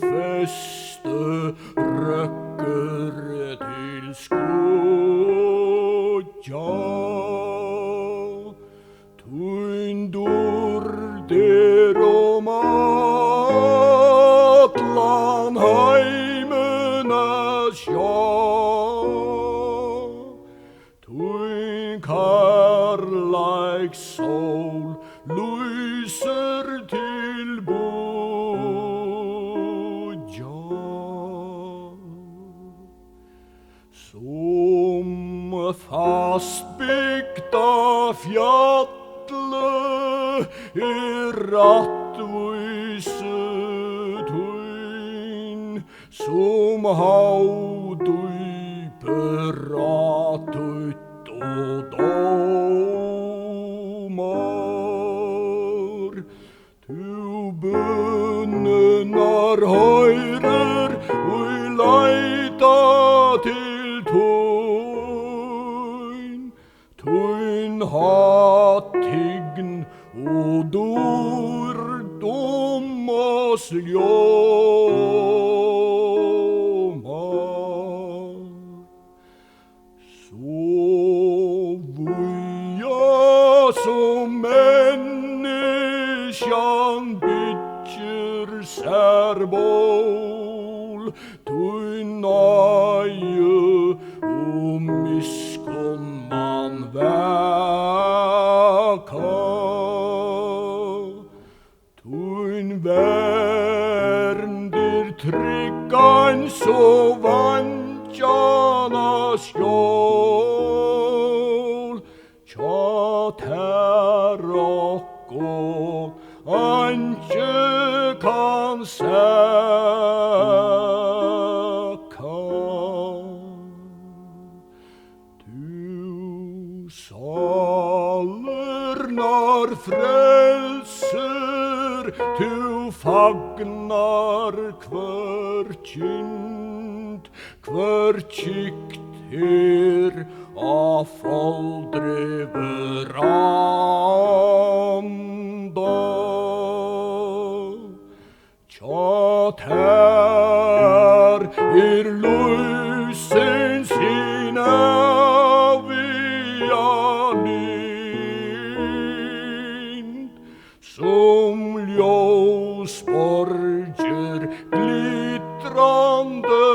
feste røkker til skudja. Tuindur der om atlan heimena sjå. Tuin karlaik sol lyser til bodja. Som fastbygda fjalle rattvise tuin, som haudyper ratut og domar. Tu bønnar høyrer og leita til tuin, tuin hattign og dordom og sljåmar. Så vuja som menneskjan bytjer særbål, tuin nøye og miskon man væka. Tuin verndir tryggan så vantjana skjål, tja terokko anje kan sæka. Du saler når frelser, du fagnar hver kind, hver kikt her av foldrever anda. Tja ter lysen sin avia lind, som ljosborger glittrande